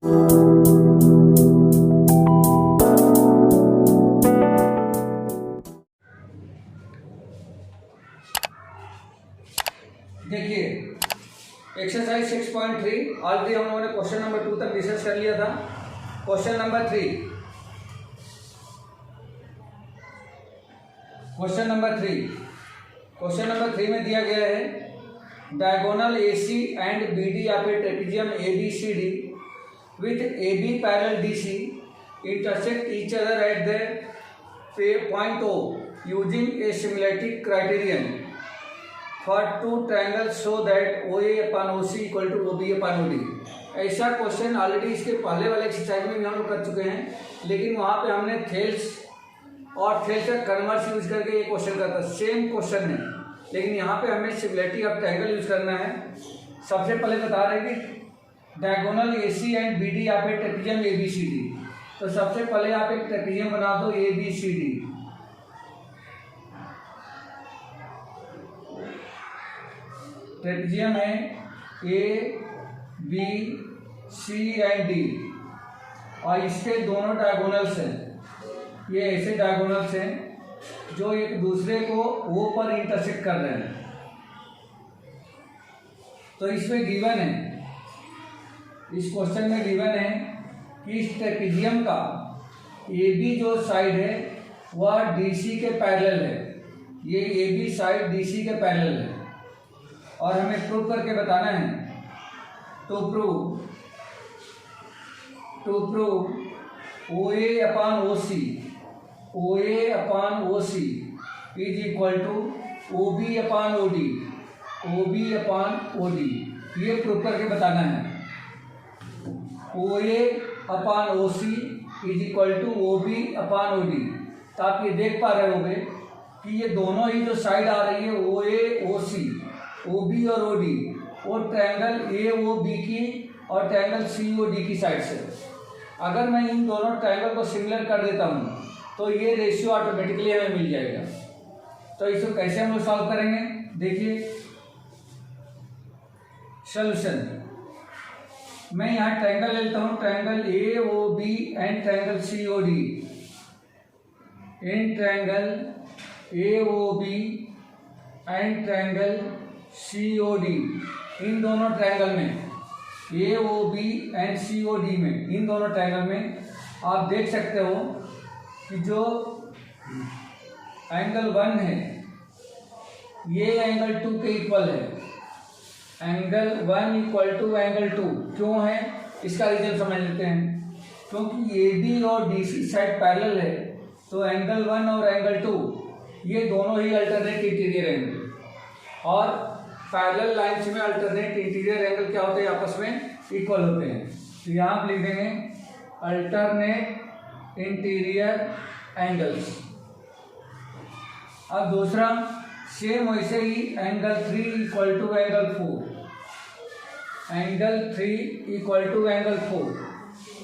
देखिए exercise 6.3 already हम लोगों ने क्वेश्चन नंबर 2 तक डिस्कस कर लिया था। क्वेश्चन नंबर 3 में दिया गया है diagonal AC and BD of A trapezium ABCD with AB parallel DC intersect each other at the point O using A similarity criterion for two triangles so that OA upon OC equal to OB upon OD। ऐसा question already इसके पहले वाले exercise में भी हम लोग कर चुके हैं, लेकिन वहाँ पे हमने थेल्स और थेल्स का कन्वर्स यूज करके ये क्वेश्चन करता है। सेम क्वेश्चन है, लेकिन यहाँ पे हमें सिमिलैरिटी ऑफ ट्रायंगल यूज करना है। सबसे पहले बता रहे हैं कि डायगोनल AC एंड BD आप एक ट्रेपेजियम ABCD, तो सबसे पहले आप एक ट्रेपेजियम बना दो ABCD। ट्रेपेजियम है ABC एंड D और इसके दोनों डायगोनल्स हैं, ये ऐसे डायगोनल्स हैं जो एक दूसरे को O पर इंटरसेक्ट कर रहे हैं। तो इसमें गिवन है, इस क्वेश्चन में गिवन है कि इस ट्रेपेजियम का AB जो साइड है वह DC के पैरेलल है। ये AB साइड DC के पैरेलल है और हमें प्रूव करके बताना है। To prove OA upon OC is equal to OB upon OD, ये प्रूव करके बताना है। OA upon OC is equal to OB upon OD। तो आप ये देख पा रहे होंगे कि ये दोनों ही जो साइड आ रही है OA OC OB और OD वो ट्रायंगल AOB की और ट्रायंगल COD की साइड से। अगर मैं इन दोनों ट्रायंगल को सिमिलर कर देता हूँ तो ये रेशियो ऑटोमेटिकली हमें मिल जाएगा। तो इसको कैसे हम लोग सॉल्व करेंगे, देखिए सॉल्यूशन। मैं यहाँ ट्रायंगल लेता हूँ, triangle AOB and triangle COD। In triangle AOB and triangle COD, इन दोनों ट्रायंगल में AOB एंड COD में, इन दोनों ट्रायंगल में आप देख सकते हो कि जो एंगल 1 है ये एंगल 2 के इक्वल है। एंगल 1 इक्वल टू एंगल 2 क्यों है, इसका रीजन समझ लेते हैं। क्योंकि AB और DC साइड पैरेलल है, तो एंगल 1 और एंगल 2 ये दोनों ही अल्टरनेट इंटीरियर एंगल, और पैरेलल लाइंस में अल्टरनेट इंटीरियर एंगल क्या होते हैं, आपस में इक्वल होते हैं। तो यहाँ आप लिख देंगे अल्टरनेट इंटीरियर एंगल्स। अब दूसरा सेम वैसे ही angle 3 equal to angle 4, angle 3 equal to angle 4,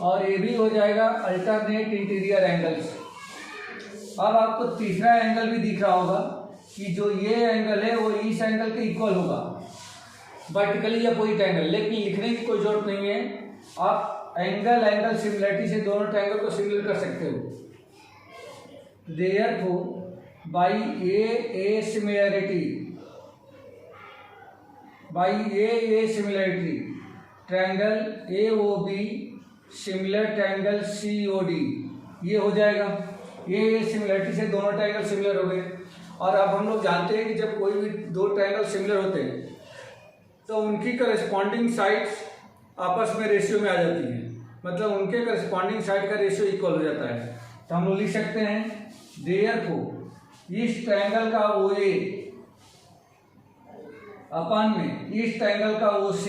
और ये भी हो जाएगा अल्टरनेट इंटीरियर एंगल्स। अब आपको तीसरा एंगल भी दिख रहा होगा कि जो ये एंगल है वो इस एंगल के इक्वल होगा, वर्टिकली या कोई एंगल, लेकिन लिखने की कोई जरूरत नहीं है। आप एंगल सिमिलरिटी से दोनों ट्रायंगल को सिमिलर कर सकते हो। Therefore by A similarity triangle AOB similar triangle COD, ये हो जाएगा। ये सिमिलरिटी से दोनों ट्रायंगल सिमिलर हो गए। और अब हम लोग जानते हैं कि जब कोई भी दो ट्रायंगल सिमिलर होते हैं तो उनकी करस्पॉन्डिंग साइड्स आपस में रेशियो में आ जाती हैं, मतलब उनके करस्पॉन्डिंग साइड का रेशियो इक्वल हो जाता है। तो हम लोग लिख सकते हैं देयरफॉर इस ट्रायंगल का OA अपन में इस ट्रायंगल का OC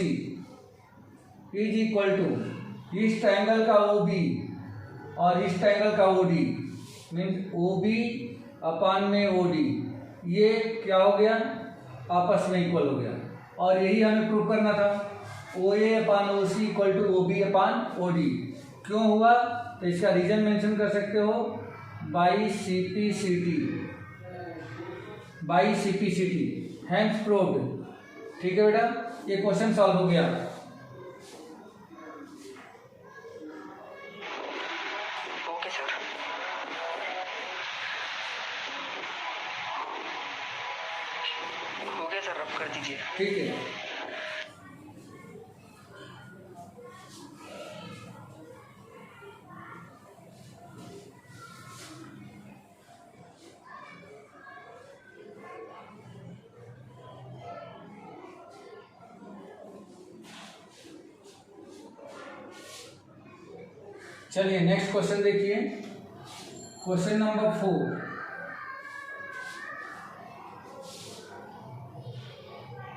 इज इक्वल टू इस ट्रायंगल का OB और इस ट्रायंगल का OD, मीन्स OB अपन में OD, ये क्या हो गया, आपस में इक्वल हो गया। और यही हमें प्रूव करना था, OA upon OC equal to OB upon OD। क्यों हुआ, तो इसका रीजन मेंशन कर सकते हो बाई CPCT, हैंस प्रूव्ड। ठीक है बेटा, ये क्वेश्चन सॉल्व हो गया। कर दीजिए। ठीक है। चलिए नेक्स्ट क्वेश्चन देखिए, क्वेश्चन नंबर 4।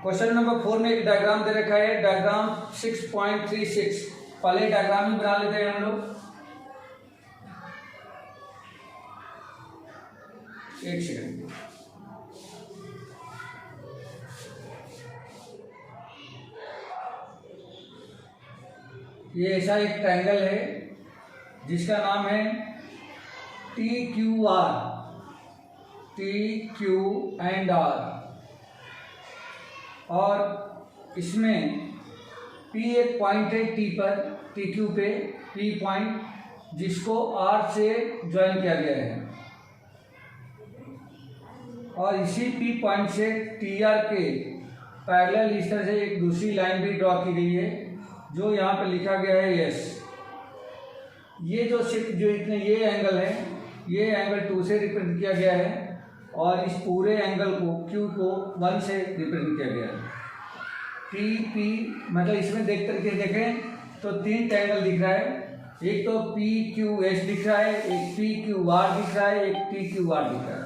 क्वेश्चन नंबर 4 में एक डायग्राम दे रखा है, डायग्राम 6.36। पहले डायग्राम ही बना लेते हैं हम लोग। एक सेकंड। ये ऐसा एक ट्रायंगल है जिसका नाम है TQR, TQ&R, और इसमें P एक पॉइंट है T पर, TQ पे P पॉइंट, जिसको R से ज्वाइन किया गया है, और इसी P पॉइंट से TR के पैरेलल इस तरह से एक दूसरी लाइन भी ड्रॉ की गई है, जो यहाँ पे लिखा गया है S। ये जो इतने ये एंगल है, ये एंगल 2 से रिप्रेजेंट किया गया है, और इस पूरे एंगल को Q को 1 से रिप्रेजेंट किया गया है। P मतलब इसमें देख करके देखें तो 3 ट्रायंगल दिख रहा है, एक तो PQS दिख रहा है, एक PQR दिख रहा है, एक TQR दिख रहा है।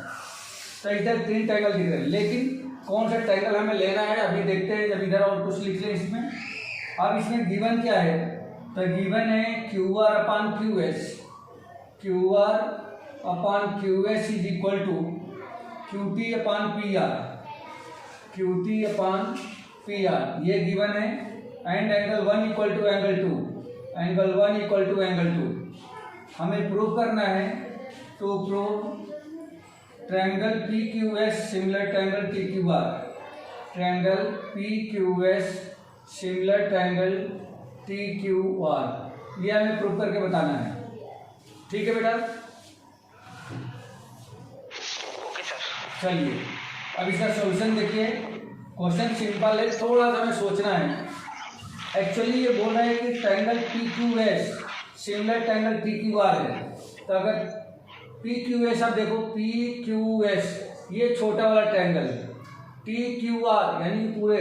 तो इधर 3 ट्रायंगल दिख रहे हैं, लेकिन कौन सा ट्रायंगल हमें लेना है अभी देखते हैं, जब इधर और कुछ लिख लें इसमें। अब इसमें गिवन क्या है, तो गिवन है QR/QS, QR/QS is equal to QT/PR, QT/PR, ये गिवन है। And angle 1 equal to angle 2, angle 1 equal to angle 2। हमें प्रूव करना है, to prove triangle PQS similar triangle TQR, triangle PQS similar triangle TQR, ये हमें prove करके बताना है। ठीक है बेटा, ओके सर। चलिए अब इसका सॉल्यूशन देखिए। क्वेश्चन सिंपल है, थोड़ा सा हमें सोचना है। एक्चुअली ये बोल रहा है कि triangle PQS similar triangle TQR है, तो अगर PQS आप देखो, PQS ये छोटा वाला ट्रायंगल है, TQR यानी पूरे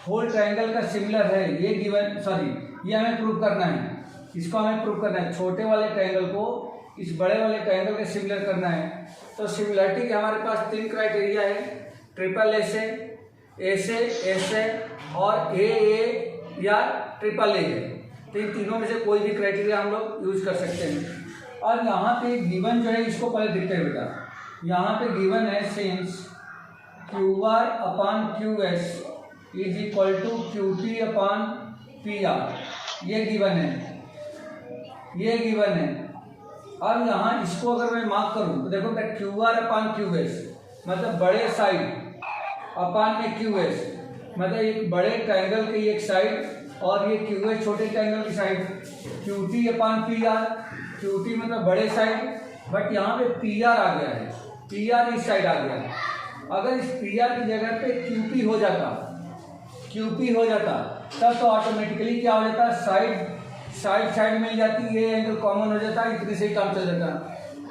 होल ट्रायंगल का सिमिलर है, ये गिवन, सॉरी ये हमें प्रूव करना है, इसको हमें प्रूव करना है। छोटे वाले ट्रायंगल को इस बड़े वाले ट्रायंगल के सिमिलर करना है। तो सिमिलरिटी के हमारे पास 3 क्राइटेरिया है, ट्रिपल ऐसे और AA या ट्रिपल A है। तो इन तीनों में से कोई भी क्राइटेरिया हम लोग यूज कर सकते हैं। और यहाँ पे गिवन जो है, इसको पहले देखते हैं बेटा। यहाँ पे गिवन है since QR/QS is equal to QT/PR, ये गिवन है, ये गिवन है। अब यहाँ इसको अगर मैं मार्क करूँ तो देखो QR/QS मतलब बड़े साइड अपान में QS, मतलब एक बड़े ट्रायंगल की एक साइड और ये QS छोटे ट्रायंगल की साइड। QT/PR, QT मतलब बड़े साइड, बट यहाँ पे PR आ गया है, PR इस साइड आ गया है। अगर इस PR की जगह पे QP हो जाता तब तो ऑटोमेटिकली क्या हो जाता, साइड मिल जाती, ये एंगल कॉमन हो जाता, इतने से ही काम चल जाता।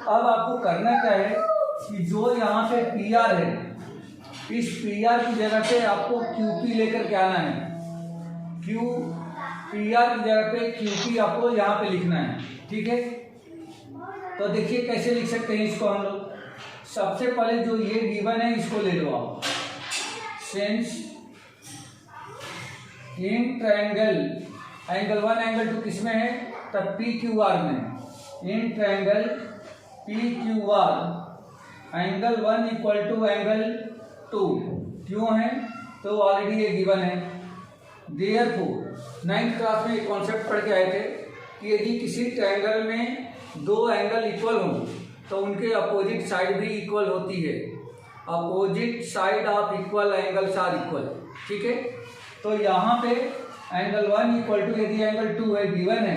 अब आपको करना क्या है कि जो यहाँ पे PR है, इस PR की जगह पे आपको QP लेकर के आना है। PR की जगह पे QP आपको यहाँ पे लिखना है। ठीक है, तो देखिए कैसे लिख सकते हैं इसको हम लोग। सबसे पहले जो ये गिवन है इसको ले लो आप, since in triangle angle 1 angle 2 किस में है, तब PQR में। In triangle PQR angle 1 equal to angle 2 क्यों है, तो ऑलरेडी ये गिवन है। देयरफॉर 9th क्लास में एक कॉन्सेप्ट पढ़ के आए थे कि यदि किसी ट्रायंगल में 2 एंगल इक्वल हों तो उनके अपोजिट साइड भी इक्वल होती है। Opposite side of equal angles are equal. ठीक है, तो यहाँ पे एंगल 1 इक्वल टू, यदि एंगल 2 है गिवन है,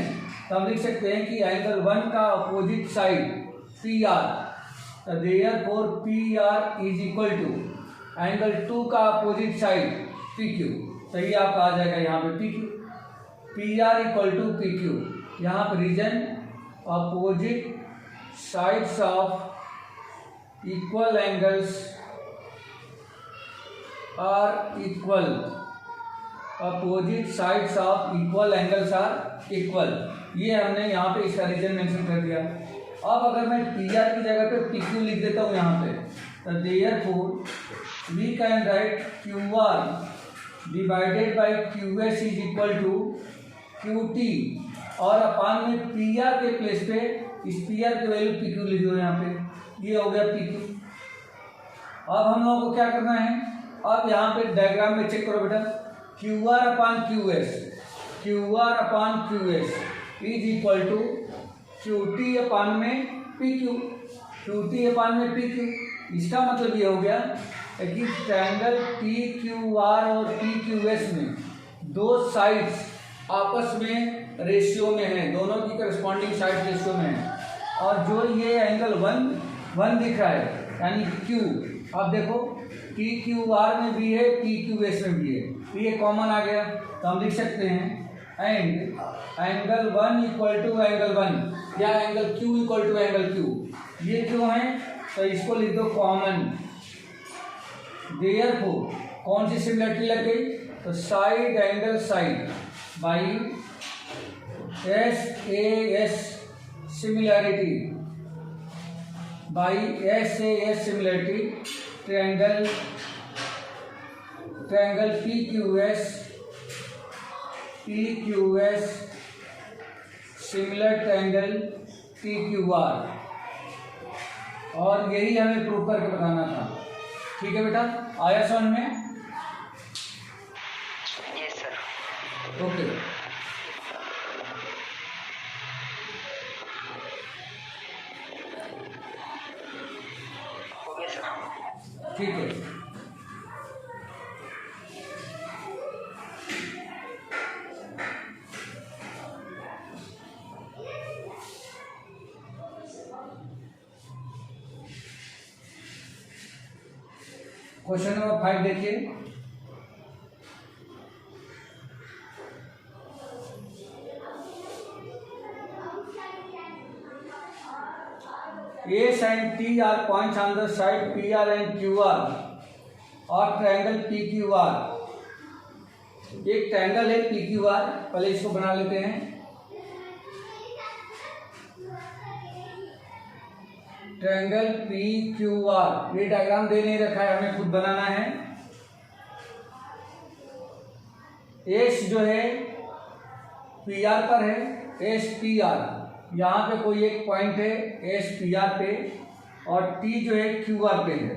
तो हम लिख सकते हैं कि एंगल 1 का opposite side PR, therefore PR is equal to angle 2 का अपोजिट साइड पी क्यू। तो ये आपका आ जाएगा यहाँ पे P Q. P R equal to P Q. यहाँ पर reason opposite sides of equal angles are equal. Opposite sides of equal angles are equal. ये हमने यहाँ पे इसका रीजन मेंशन कर दिया। अब अगर मैं पी आर की जगह पे पी क्यू लिख देता हूँ यहाँ पे, तो therefore we can write Q R divided by Q S is equal to Q T, और अपान में पी आर के प्लेस पे इस पी आर की वैल्यू पी क्यू लिख दो यहाँ पे। ये हो गया पी क्यू। अब हम लोगों को क्या करना है, अब यहाँ पे डायग्राम में चेक करो बेटा, Q R upon Q S, Q R upon Q S is equal to Q T upon में P Q, Q T upon में पी क्यू। इसका मतलब ये हो गया कि ट्रायंगल पी क्यू आर और पी क्यू एस में दो साइड्स आपस में रेशियो में है, दोनों की करस्पॉन्डिंग साइड रेशियो में है। और जो ये एंगल वन दिख रहा है यानी क्यू, अब देखो पी क्यू आर में भी है, पी क्यू एस में भी है, तो ये कॉमन आ गया। तो हम लिख सकते हैं and angle one equal to angle one, या angle Q equal to angle Q. ये क्यों है, तो इसको लिख दो कॉमन। देयरफॉर कौन सी सिमिलरिटी लग गई, तो side angle side by S A S similarity, by S A S similarity triangle P Q S similar triangle P Q R. और यही हमें प्रूव करके बताना था। ठीक है बेटा, आया समझ में? Yes sir. ओके, हो गया सर। ठीक है। क्वेश्चन नंबर 5 देखिए। S and T R points on the side P R and Q R और ट्रायंगल पी क्यू आर। एक ट्रायंगल है पी क्यू आर, पहले इसको बना लेते हैं। ट्रायंगल पी क्यू आर, ये डायग्राम दे नहीं रखा है, हमें खुद बनाना है। एस जो है पी आर पर है, एस पी आर, यहाँ पे कोई एक पॉइंट है एस पी आर पे, और टी जो है क्यू आर पे है,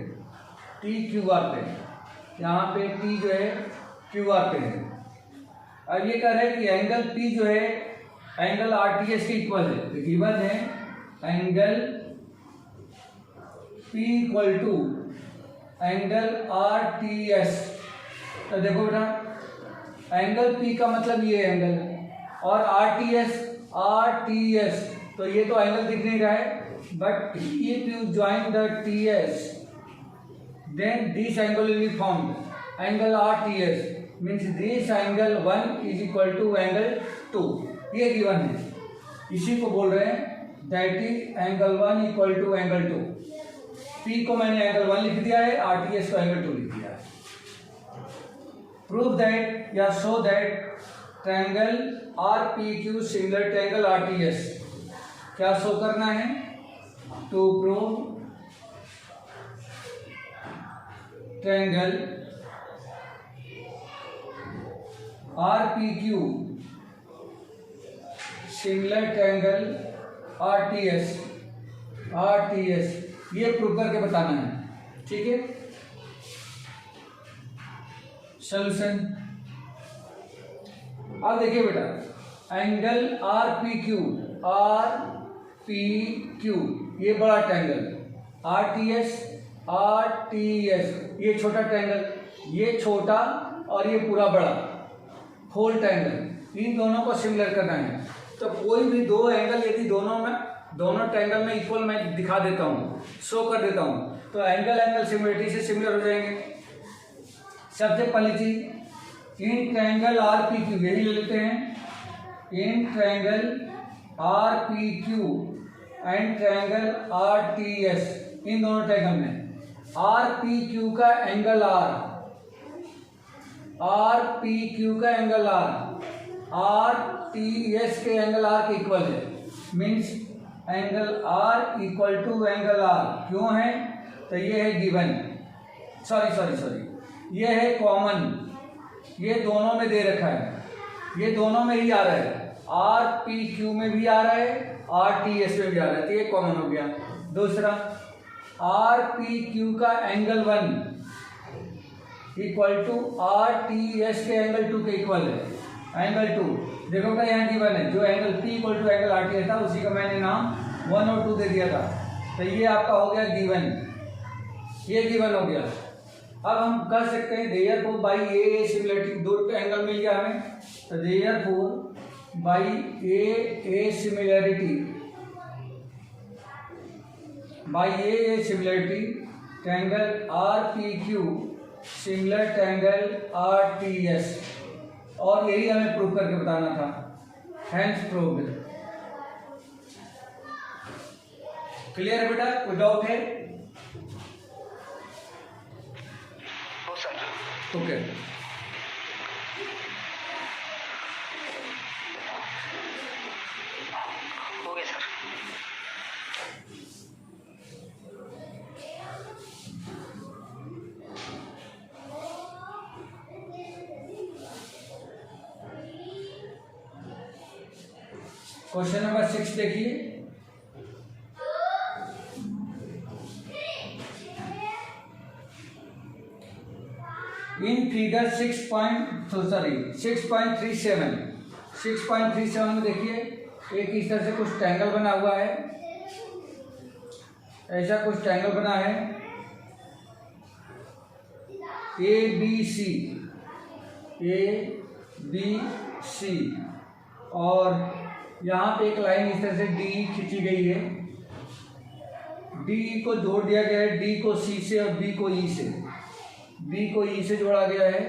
टी क्यू आर पे, यहाँ पे टी जो है क्यू आर पे है। अब ये कह रहे हैं कि एंगल पी जो है एंगल आर टी एस के इक्वल है, तो गिवन है angle P equal to angle R T S. तो देखो बेटा, एंगल P का मतलब ये एंगल, और आर टी एस, तो ये तो एंगल दिख नहीं रहा है, but if you join the T S then this angle will be found. Angle R T S means this angle 1 is equal to angle 2, ये गिवन है। इसी को बोल रहे हैं that is angle 1 equal to angle 2। P को मैंने angle 1 लिख दिया है, आर टी एस को एंगल 2 लिख दिया है। प्रूव दैट या show that triangle R P Q similar triangle R T S. क्या शो करना है, to prove triangle R P Q similar triangle R T S, ये प्रूव करके बताना है। ठीक है, सॉल्यूशन। अब देखिए बेटा, एंगल आर पी क्यू ये बड़ा ट्रायंगल, आर टी एस ये छोटा ट्रायंगल, ये छोटा और ये पूरा बड़ा होल ट्रायंगल, इन दोनों को सिमिलर करना है। तो कोई भी दो एंगल यदि दोनों ट्रायंगल में इक्वल मैं दिखा देता हूँ, शो कर देता हूँ, तो एंगल सिमिलरिटी से सिमिलर हो जाएंगे। सबसे पहली चीज in triangle R P Q, यही ले लेते हैं, in triangle R P Q and triangle R T S, इन दोनों ट्रायंगल में आर पी क्यू का एंगल आर पी क्यू का एंगल आर टी एस के एंगल आर के इक्वल है, means angle R equal to angle R. क्यों है? तो ये है गिवन, सॉरी ये है कॉमन, ये दोनों में दे रखा है, ये दोनों में ही आ रहा है, आर पी क्यू में भी आ रहा है, आर टी एस में भी आ रहा है, तो ये कॉमन हो गया। दूसरा, आर पी क्यू का angle 1 equal to R T S के एंगल 2 के इक्वल है, एंगल 2 देखो क्या यहाँ गिवन है, जो angle P equal to angle R T S था उसी का मैंने नाम 1 और 2 दे दिया था, तो ये आपका हो गया गिवन, ये गिवन हो गया। अब हम कर सकते हैं देयरफॉर बाई ए सिमिलरिटी, दो एंगल मिल गया हमें, तो therefore by A similarity, by A similarity triangle R P Q similar triangle R T S, और यही हमें प्रूव करके बताना था, हैंस प्रूव्ड। क्लियर है बेटा, कोई डाउट है? ओके हो गया सर। क्वेश्चन नंबर 6 देखिए, इन फिगर 6.37 में देखिए, एक इस तरह से कुछ ट्रायंगल बना हुआ है, ऐसा कुछ ट्रायंगल बना है ABC, और यहाँ पे एक लाइन इस तरह से D खींची गई है, D को जोड़ दिया गया है, D को C से और B को E से, B को E से जोड़ा गया है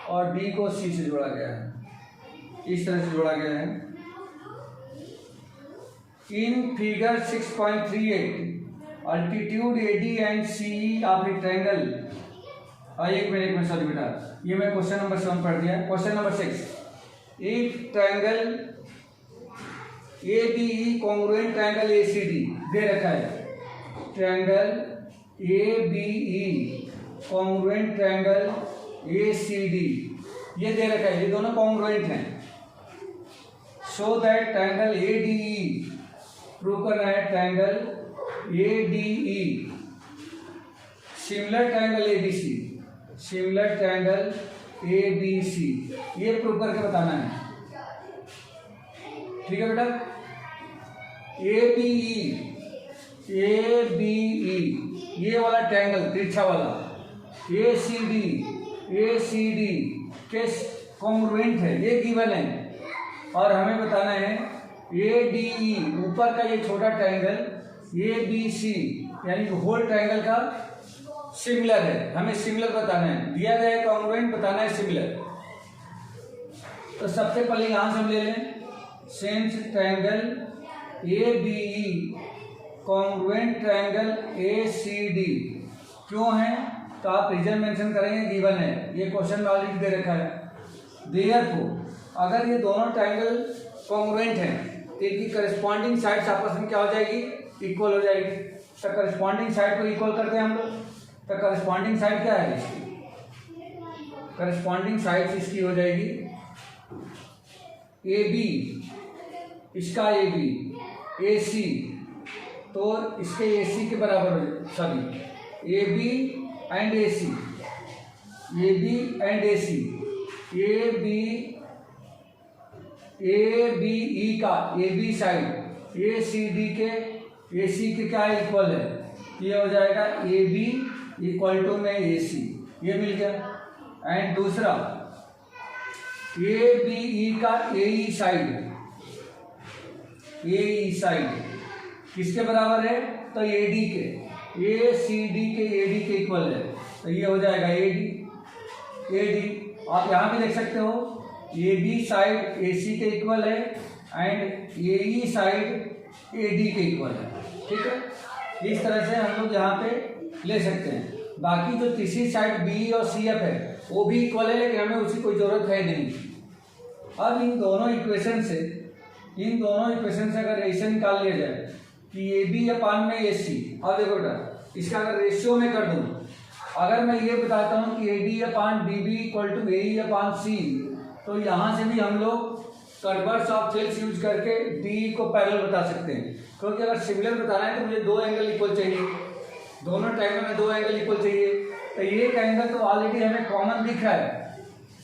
और D को C से जोड़ा गया है, इस तरह से जोड़ा गया है। In figure 6.38 altitude AD and CE of A triangle, एक मिनट सॉरी बेटा, ये मैं क्वेश्चन नंबर 7 पढ़ दिया। क्वेश्चन नंबर 6, एक triangle ABE congruent triangle ACD दे रखा है, triangle ABE congruent triangle ACD ये दे रखा है, ये दोनों कॉन्ग्रुएंट हैं। So that triangle ADE prove करना है, triangle ADE similar triangle ABC, similar triangle ABC ये प्रूव करके बताना है, ठीक है बेटा। ABE ये वाला ट्रायंगल तिरछा वाला ACD के कॉन्ग्रुएंट है, ये गिवन है, और हमें बताना है ADE ऊपर का ये छोटा ट्रायंगल ABC यानी कि होल ट्रायंगल का सिमिलर है, हमें सिमिलर बताना है, दिया गया है कॉन्ग्रुएंट, बताना है सिमिलर। तो सबसे पहले यहाँ से हम ले लें, sense triangle ABE congruent triangle ACD क्यों है, तो आप रीजन मेंशन करेंगे, गिवन है, ये क्वेश्चन में ऑलरेडी दे रखा है। देयरफॉर अगर ये दोनों ट्रायंगल कॉन्ग्रुएंट हैं तो इनकी करस्पॉन्डिंग साइड्स आपस में क्या हो जाएगी, इक्वल हो जाएगी। तो करस्पॉन्डिंग साइड को इक्वल करते हैं हम लोग, तो करस्पॉन्डिंग साइड क्या है इसकी, करस्पॉन्डिंग साइड इसकी हो जाएगी AB, इसका AB, AC तो इसके AC के बराबर हो जाए, sorry AB and AC, AB and AC, ABE का AB साइड ACD के AC के क्या इक्वल है, ये हो जाएगा AB इक्वल टू में AC, ये मिल गया। एंड दूसरा ABE का AE साइड किसके बराबर है, तो AD के, ACD के AD के इक्वल है, तो ये हो जाएगा AD आप यहाँ पे देख सकते हो ए बी साइड ए सी के इक्वल है and A E side A D के इक्वल है, ठीक है। इस तरह से हम लोग यहाँ पे ले सकते हैं। बाकी जो तीसरी साइड बी और सी एफ है वो भी इक्वल है, लेकिन हमें उसकी कोई ज़रूरत है नहीं। अब इन दोनों इक्वेशन से अगर रेशियो निकाल लिया जाए कि ए बी अपान में ए सी, अब देखो बेटा इसका अगर रेशियो में कर दूँ, अगर मैं ये बताता हूँ कि A D upon D B equal to A E upon C, तो यहाँ से भी हम लोग कन्वर्स ऑफ थेल्स यूज करके डी को पैरेलल बता सकते हैं। क्योंकि अगर सिमिलर बताना है तो मुझे दो एंगल इक्वल चाहिए, दोनों ट्रायंगल में दो एंगल इक्वल चाहिए। तो एक एंगल तो ऑलरेडी हमें कॉमन दिख रहा है,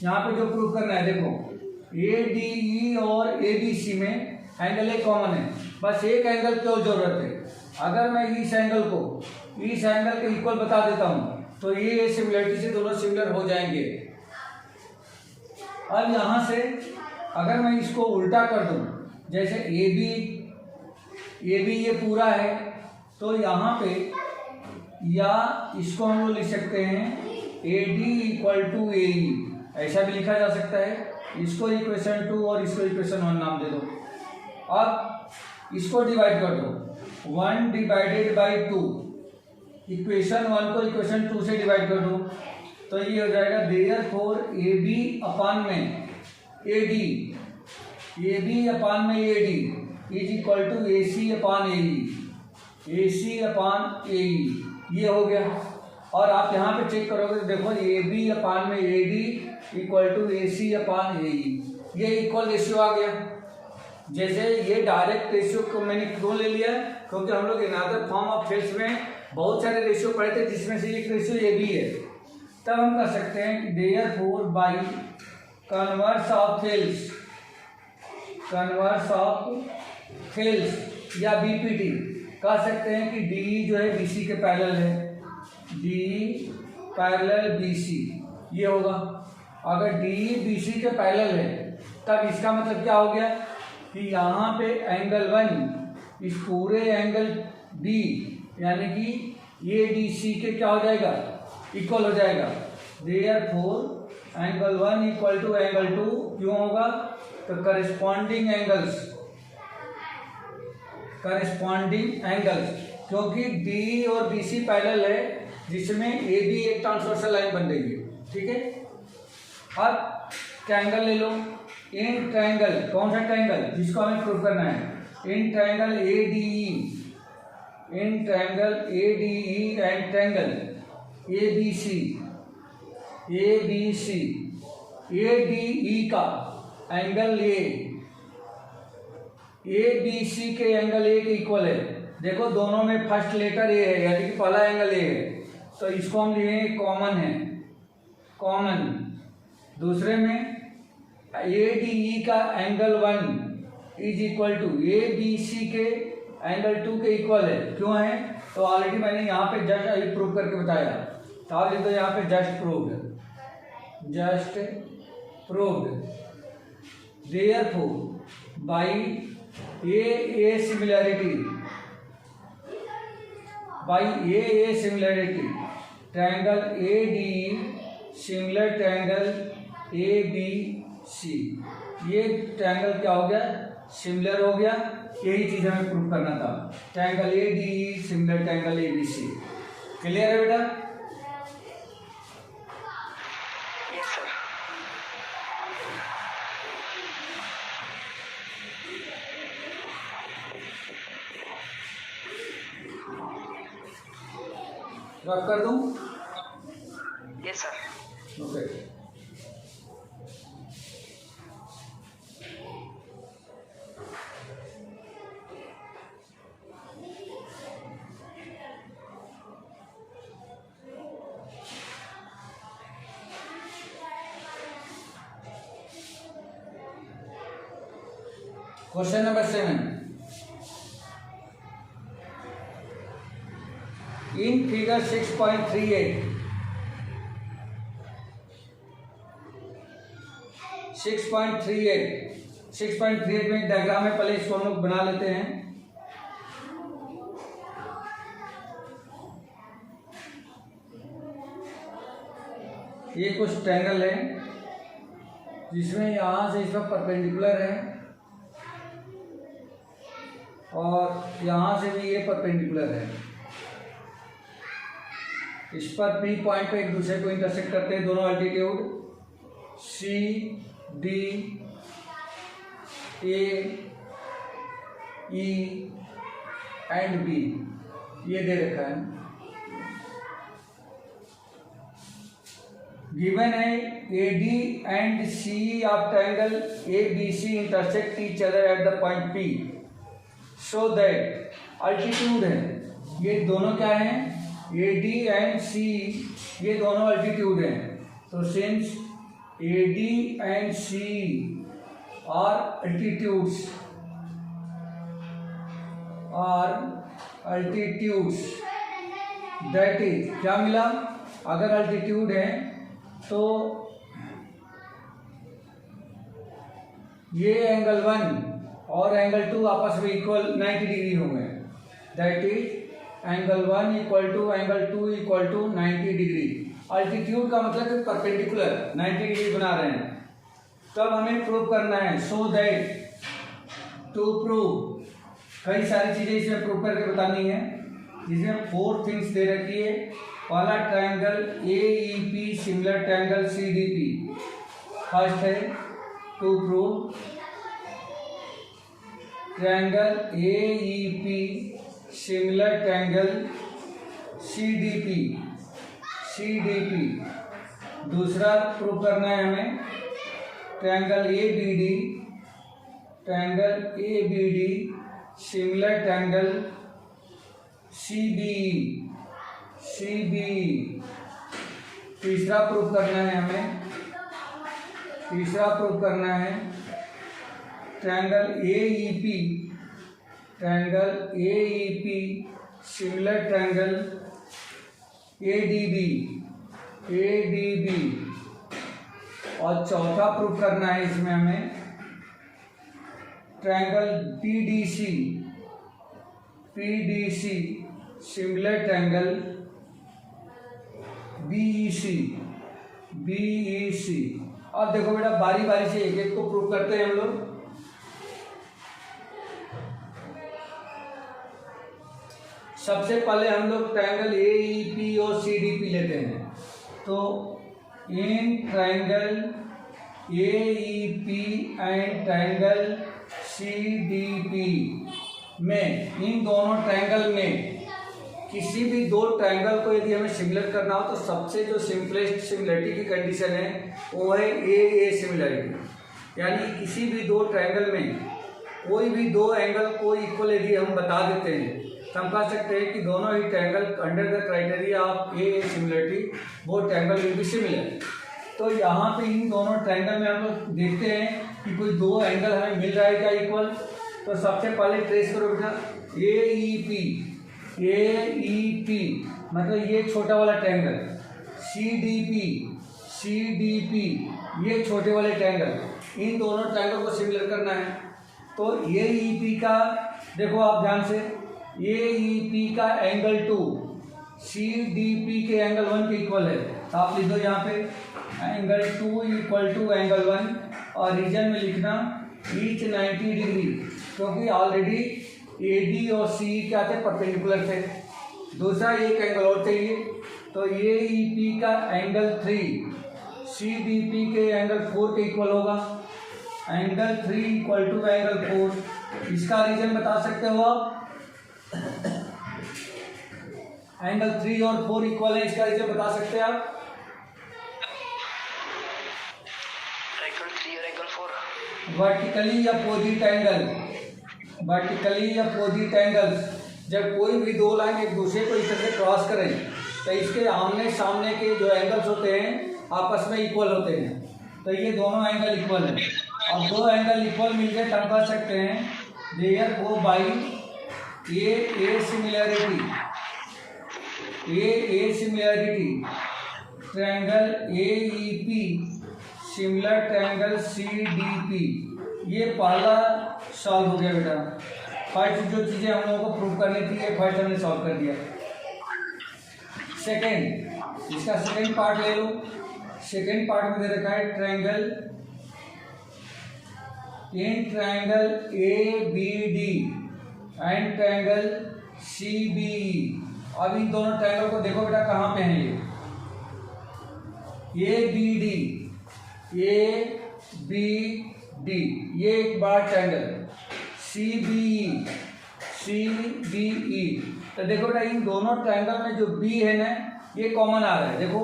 यहाँ पे जो प्रूव करना है देखो ए डी ई और ए बी सी में एंगल ए कॉमन है, बस एक एंगल क्यों जरूरत है। अगर मैं इस एंगल के इक्वल बता देता हूँ तो ये सिमिलरिटी से दोनों सिमिलर हो जाएंगे। अब यहाँ से अगर मैं इसको उल्टा कर दूँ, जैसे ए बी ये पूरा है, तो यहाँ पे या इसको हम लोग लिख सकते हैं A D equal to A ई, ऐसा भी लिखा जा सकता है। इसको इक्वेशन 2 और इसको इक्वेशन 1 नाम दे दो। अब इसको डिवाइड कर दो, 1 डिवाइडेड बाई 2, इक्वेशन 1 को इक्वेशन 2 से डिवाइड कर दो, तो ये हो जाएगा देयरफॉर ए बी अपान में A D is equal to A C upon A E, ये हो गया। और आप यहाँ पे चेक करोगे तो देखो ए बी अपान में A D equal to A C upon A E, ये इक्वल रेशियो आ गया। जैसे ये डायरेक्ट रेशियो को मैंने क्यों ले लिया, क्योंकि हम लोग अनदर फॉर्म ऑफ थेल्स में बहुत सारे रेशियो पढ़े थे जिसमें से एक रेशियो ये भी है। तब हम कर सकते हैं कि therefore by converse of Thales या बीपीटी कह सकते हैं कि डी जो है बीसी के पैरेलल है, डी पैरेलल बीसी, ये होगा। अगर डी बीसी के पैरेलल है तब इसका मतलब क्या हो गया कि यहाँ पे एंगल 1 इस पूरे एंगल बी यानी कि ए डी सी के क्या हो जाएगा, इक्वल हो जाएगा। Therefore angle 1 equal to angle 2 क्यों होगा, तो करस्पॉन्डिंग एंगल्स, क्योंकि डी और बी सी पैरेलल है जिसमें ए बी एक ट्रांसवर्सल लाइन बन रही है, ठीक है। अब ट्रायंगल ले लो, इन ट्रायंगल, कौन सा ट्रायंगल जिसको हमें प्रूव करना है, in triangle A D E and triangle A B C ADE का एंगल ए बी सी के एंगल ए के इक्वल है। देखो दोनों में फर्स्ट लेटर ए है यानी कि पहला एंगल ए है, तो इसको हम लिखेंगे कॉमन। दूसरे में ADE का angle 1 is equal to ABC के एंगल 2 के इक्वल है। क्यों है, तो ऑलरेडी मैंने यहाँ पे जस्ट अभी प्रूव करके बताया। तो आप लिख दो यहाँ पे just proved therefore by A similarity triangle ADE similar triangle ABC, ये ट्रायंगल क्या हो गया, सिमिलर हो गया। यही चीज हमें प्रूव करना था, triangle ADE similar triangle ABC। Clear है बेटा? Yes sir. रफ कर दूं? Yes sir. Okay. Question number 7, in figure 6.38 में डायग्राम है, पहले इसको हम लोग बना लेते हैं। ये कुछ ट्रायंगल है जिसमें यहाँ से इसमें परपेंडिकुलर है और यहाँ से भी ये परपेंडिकुलर है। इस पर पी पॉइंट पे एक दूसरे को इंटरसेक्ट करते हैं दोनों altitude C D A E and B ये दे रखा है। गिवन है A D and C of triangle A B C intersect each other at the point P so that altitude है, ये दोनों क्या हैं, ए डी एंड सी ये दोनों अल्टीट्यूड हैं। तो since A D and C are altitudes that is क्या मिला, अगर अल्टीट्यूड है तो ये एंगल 1 और एंगल 2 आपस में इक्वल 90 डिग्री होंगे। That is angle 1 equal to angle 2 equal to 90 degree. Altitude का मतलब कि परपेंडिकुलर 90 डिग्री बना रहे हैं। तब हमें प्रूव करना है सो दैट टू प्रूव कई सारी चीजें इसमें प्रूव करके बतानी है, जिसमें 4 थिंग्स दे रखी है। पहला triangle A E P similar triangle C D P. First है to prove triangle A E P similar triangle C D P. दूसरा प्रूव करना है हमें triangle A B D similar triangle C B. तीसरा prove करना है triangle A E P similar triangle A D B. और चौथा प्रूव करना है इसमें हमें triangle P D C similar triangle B E C. अब देखो बेटा बारी बारी से एक एक को प्रूव करते हैं हम लोग। सबसे पहले हम लोग ट्रायंगल ए ई पी और सी डी पी लेते हैं। तो in triangle A E P and triangle C D P में, इन दोनों ट्रायंगल में किसी भी दो ट्रायंगल को यदि हमें सिमिलर करना हो तो सबसे जो सिंपलेस्ट सिमिलरिटी की कंडीशन है वो है ए सिमिलरिटी। यानी किसी भी दो ट्रायंगल में कोई भी दो एंगल को इक्वल यदि हम बता देते हैं तो हम कह सकते हैं कि दोनों ही triangle under the criteria of a similarity वो ट्रायंगल विल बी सिमिलर। तो यहाँ पे इन दोनों ट्रायंगल में हम लोग देखते हैं कि कोई दो एंगल हमें मिल रहा है क्या इक्वल। तो सबसे पहले ट्रेस करो बेटा ए ई पी मतलब ये छोटा वाला ट्रायंगल, सी डी पी ये छोटे वाले ट्रायंगल, इन दोनों ट्रायंगल को सिमिलर करना है। तो ए ई पी का देखो आप ध्यान से, ए ई पी का एंगल 2 सी डी पी के एंगल 1 के इक्वल है। तो आप लिख दो यहाँ पे एंगल 2 इक्वल टू एंगल 1 और रीजन में लिखना ईच 90 डिग्री, क्योंकि ऑलरेडी ए डी और सी क्या थे, परपेंडिकुलर थे। दूसरा एक एंगल और चाहिए, तो ए ई पी का एंगल 3 सी डी पी के एंगल 4 के इक्वल होगा। एंगल 3 इक्वल टू एंगल 4, इसका रीजन बता सकते हो आप। एंगल 3 और 4 इक्वल है, इसका रीजन बता सकते हैं आप। एंगल 3 और एंगल 4 वर्टिकली या अपोजिट एंगल्स, जब कोई भी दो लाइन एक दूसरे को इस तरह से क्रॉस करें तो इसके आमने सामने के जो एंगल्स होते हैं आपस में इक्वल होते हैं। तो ये दोनों एंगल इक्वल हैं और दो एंगल इक्वल मिलकर हम कह सकते हैं therefore by A similarity triangle A E P similar triangle C D P. ये पहला सॉल्व हो गया बेटा। फर्स्ट जो चीज़ें हम लोगों को प्रूव करनी थी ये फर्स्ट हमने सॉल्व कर दिया। सेकेंड, इसका सेकेंड पार्ट ले लो। सेकेंड पार्ट में दे रखा है triangle in triangle ABD and triangle CBE। अब इन दोनों ट्रायंगल को देखो बेटा कहाँ पे हैं ये ABD, ABD ये एक बड़ा ट्रायंगल, CBE। तो देखो बेटा इन दोनों ट्रायंगल में जो B है ना ये कॉमन आ रहा है। देखो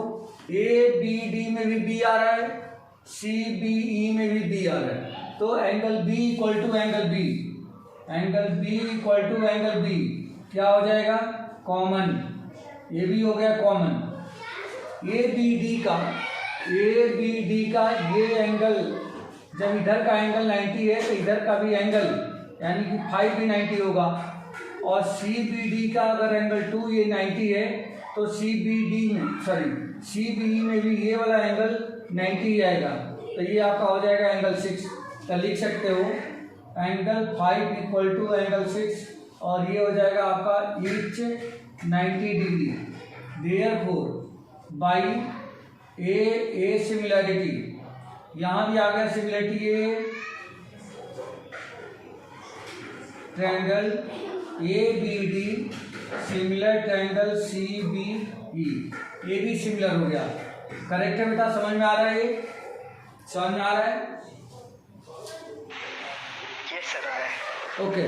ABD में भी B आ रहा है, CBE में भी B आ रहा है। तो angle B equal to angle B, angle B equal to angle B क्या हो जाएगा? कॉमन। ये भी हो गया कॉमन। ABD का ये एंगल, जब इधर का एंगल 90 है तो इधर का भी एंगल यानी कि 5 भी 90 होगा। और CBD का अगर एंगल 2 ये 90 है तो CBE में भी ये वाला एंगल 90 ही आएगा। तो ये आपका हो जाएगा एंगल 6। तो लिख सकते हो एंगल 5 इक्वल टू एंगल 6 और ये हो जाएगा आपका each 90 degree. Therefore by A similarity, यहाँ भी आ गया सिमिलैरिटी, ये triangle ABD similar triangle CBE, ये भी सिमिलर हो गया। करेक्ट है बेटा? समझ में आ रहा है? ये समझ में आ रहा है? यस सर, आ रहा है। ओके,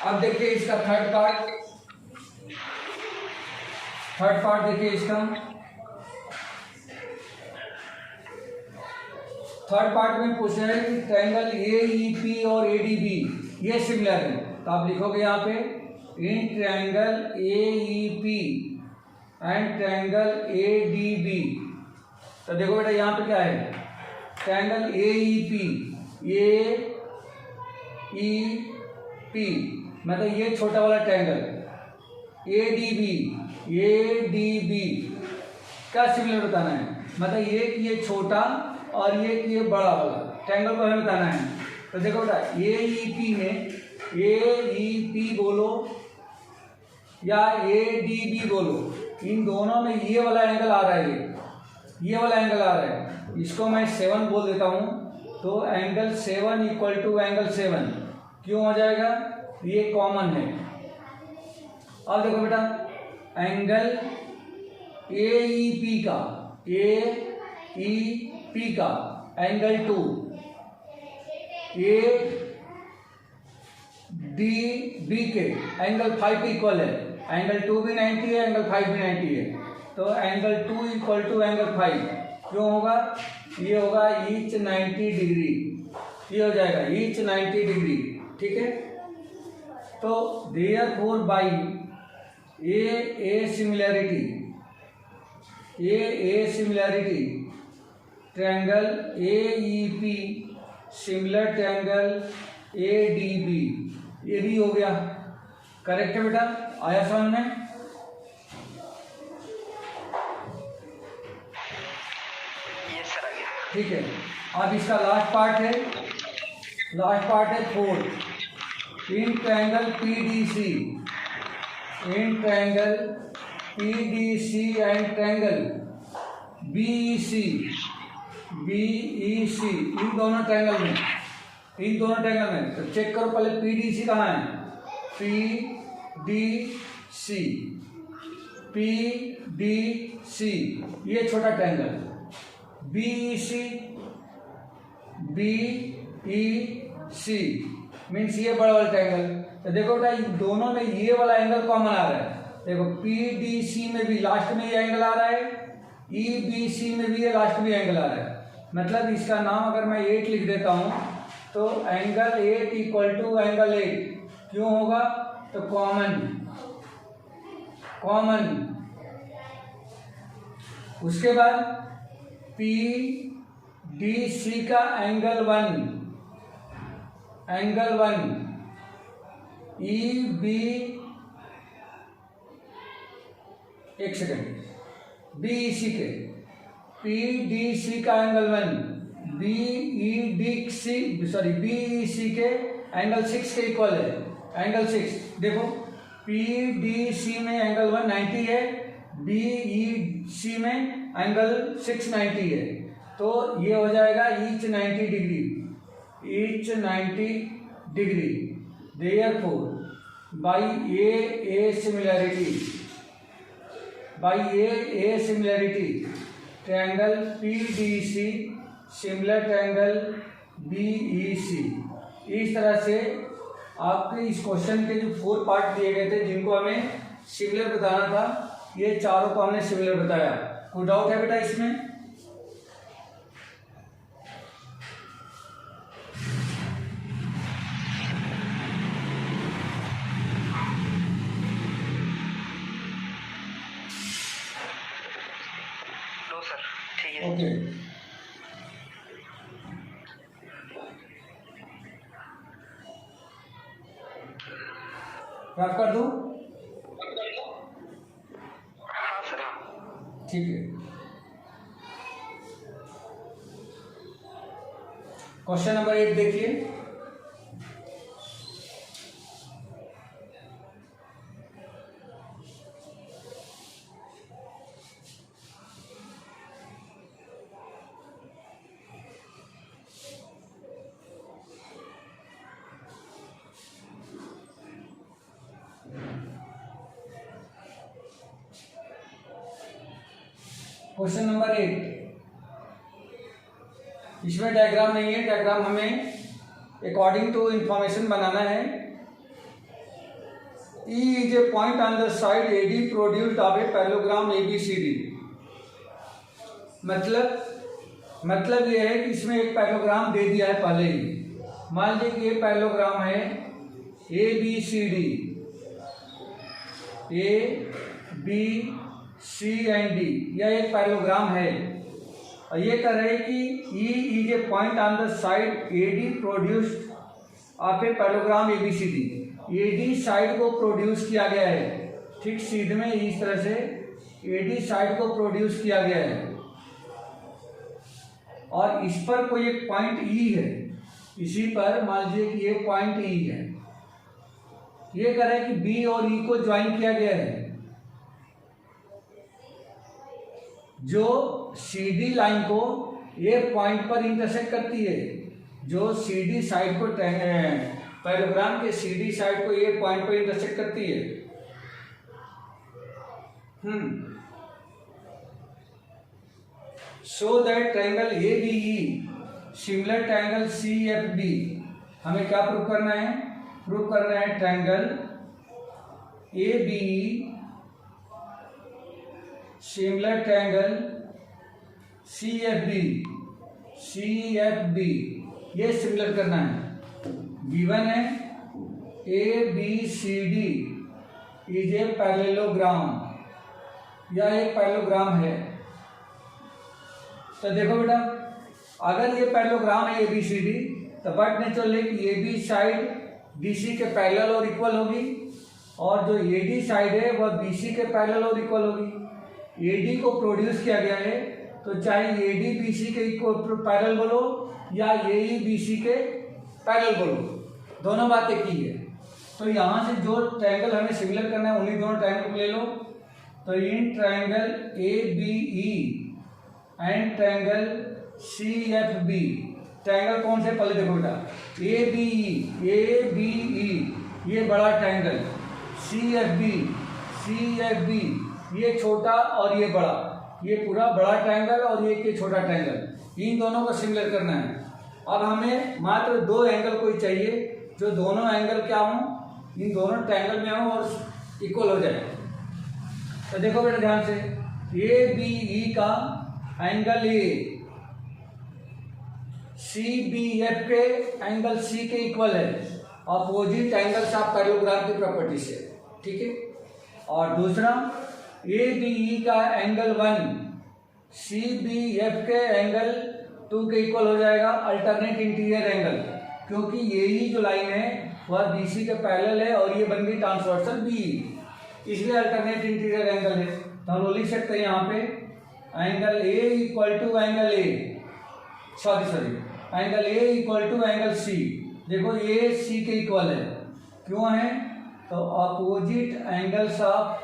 अब देखिए इसका थर्ड पार्ट देखिए इसका थर्ड पार्ट में पूछा है कि ट्रायंगल AEP और ADB ये सिमिलर है। तो आप लिखोगे यहाँ पे in triangle AEP and triangle ADB। तो देखो बेटा यहाँ पे क्या है, ट्रायंगल AEP मतलब ये छोटा वाला ट्रायंगल, ADB क्या सिमिलर बताना है, मतलब ये छोटा और ये बड़ा वाला ट्रायंगल को हमें बताना है। तो देखो बेटा AEP में AEP बोलो या ADB बोलो, इन दोनों में ये वाला एंगल आ रहा है, ये वाला एंगल आ रहा है, इसको मैं 7 बोल देता हूँ। तो एंगल 7 इक्वल टू एंगल 7 क्यों हो जाएगा? ये कॉमन है। अब देखो बेटा एंगल AEP का एंगल 2 ADB के एंगल 5 के इक्वल है। एंगल 2 भी 90 है, एंगल 5 भी 90 है। तो एंगल 2 इक्वल टू एंगल 5 क्यों होगा? ये होगा ईच 90 डिग्री, ये हो जाएगा ईच 90 डिग्री। ठीक है, तो therefore by A similarity triangle AEP similar triangle ADB, ये भी हो गया। करेक्ट है बेटा? आया समझ में? यस सर, आ गया। ठीक है, अब इसका लास्ट पार्ट है 4th। In triangle PDC and triangle BEC इन दोनों ट्रायंगल में तो चेक करो पहले PDC कहाँ है? PDC ये छोटा ट्रायंगल, BEC मीन्स ये बड़ा वाला ट्रायंगल। तो देखो बेटा इन दोनों में ये वाला एंगल कॉमन आ रहा है। देखो PDC में भी लास्ट में ये एंगल आ रहा है, EBC में भी ये लास्ट में एंगल आ रहा है। मतलब इसका नाम अगर मैं 8 लिख देता हूँ तो एंगल 8 इक्वल टू एंगल 8 क्यों होगा? तो कॉमन। उसके बाद PDC का एंगल 1 BEC के PDC का एंगल 1 BEC के एंगल 6 के इक्वल है, एंगल 6। देखो PDC में एंगल 1 90 है, BEC में एंगल 6 90 है। तो ये हो जाएगा each 90 degree, each 90 degree. Therefore by A similarity, by A similarity triangle PDC similar triangle BEC। इस तरह से आपके इस क्वेश्चन के जो 4 पार्ट दिए गए थे जिनको हमें सिमिलर बताना था, ये चारों को हमने सिमिलर बताया। कोई डाउट है बेटा इसमें? नो सर, ठीक है। ओके, रफ कर दूं? हाँ सर, हाँ। ठीक है। क्वेश्चन नंबर 8 देखिए। क्वेश्चन नंबर 8, इसमें डायग्राम नहीं है, डायग्राम हमें अकॉर्डिंग टू इंफॉर्मेशन बनाना है। E is a point on the side AD produced of a parallelogram ABCD। मतलब ये है कि इसमें एक पैरेललोग्राम दे दिया है पहले ही। मान लीजिए कि ये पैरेललोग्राम है ABCD, ABC एंड D, यह एक पैरेललोग्राम है। और ये कह रहे हैं कि E is a point on the side AD produced of a parallelogram ABCD। AD side को प्रोड्यूस किया गया है, ठीक सीधे में इस तरह से AD साइड को प्रोड्यूस किया गया है, और इस पर कोई एक पॉइंट E है, इसी पर मान लीजिए कि ये पॉइंट E है। ये कह रहे हैं कि B और E को ज्वाइन किया गया है। जो CD लाइन को ये पॉइंट पर इंटरसेक्ट करती है, जो CD साइड को पैरेललोग्राम के CD साइड को ये पॉइंट पर इंटरसेक्ट करती है। So that triangle ABE similar triangle CFB। हमें क्या प्रूव करना है? प्रूव करना है triangle ABE similar triangle CFB ये सिमिलर करना है। गिवन है ABCD इज ए पैरेललोग्राम, यह एक पैरेललोग्राम है। तो देखो बेटा, अगर ये पैरेललोग्राम है ABCD, तो but naturally AB side BC के पैरेलल और इक्वल होगी, और जो AD साइड है वह BC के पैरेलल और इक्वल होगी। AD को प्रोड्यूस किया गया है, तो चाहे AD BC के पैरेलल बोलो या AE BC के पैरेलल बोलो, दोनों बातें की है। तो यहाँ से जो ट्रायंगल हमें सिमिलर करना है उन्हीं दोनों ट्रायंगल को ले लो। तो in triangle ABE and triangle CFB, triangle कौन से पहले देखो बेटा, ABE ये बड़ा ट्रायंगल, CFB ये छोटा और ये बड़ा, ये पूरा बड़ा ट्रायंगल और ये छोटा ट्रायंगल, इन दोनों को सिमिलर करना है। अब हमें मात्र 2 एंगल कोई चाहिए जो दोनों एंगल क्या हों, इन दोनों ट्रायंगल में हों और इक्वल हो जाए। तो देखो बेटा ध्यान से, ABE का एंगल A CBF के एंगल C के इक्वल है, अपोजिट एंगल्स ऑफ पैरेललोग्राम की प्रॉपर्टी से, ठीक है। और दूसरा ABE का एंगल 1 CBF के एंगल 2 के इक्वल हो जाएगा, अल्टरनेट इंटीरियर एंगल, क्योंकि यही जो लाइन है वह BC के पैरेलल है और ये बन गई ट्रांसवर्सल BE, इसलिए अल्टरनेट इंटीरियर एंगल है। तो हम लोग लिख सकते हैं यहाँ पे angle A equal to angle A, angle A equal to angle C। देखो ये C के इक्वल है, क्यों है? तो अपोजिट एंगल्स ऑफ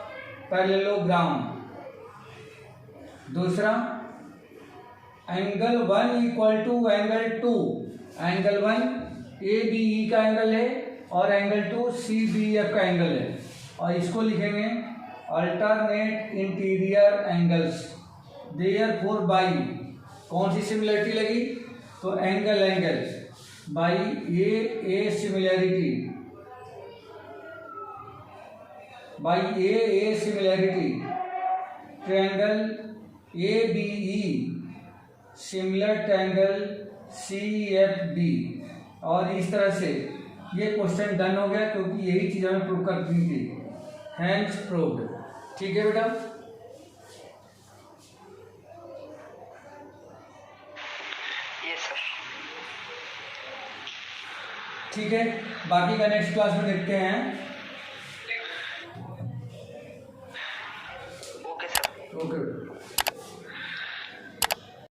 पैरेललोग्राम। दूसरा angle 1 equal to angle 2, angle 1 A B E का एंगल है और एंगल 2 सी बी एफ का एंगल है, और इसको लिखेंगे alternate interior angles, therefore by कौन सी सिमिलरिटी लगी, तो angle angle by A similarity, by A similarity, triangle A B E similar triangle C F B. और इस तरह से ये क्वेश्चन डन हो गया, क्योंकि यही चीज़ हमें प्रूव करनी थी, हैंस प्रूव्ड। ठीक है बेटा, यस सर। ठीक है, बाकी का नेक्स्ट क्लास में देखते हैं। Okay sir. ओके।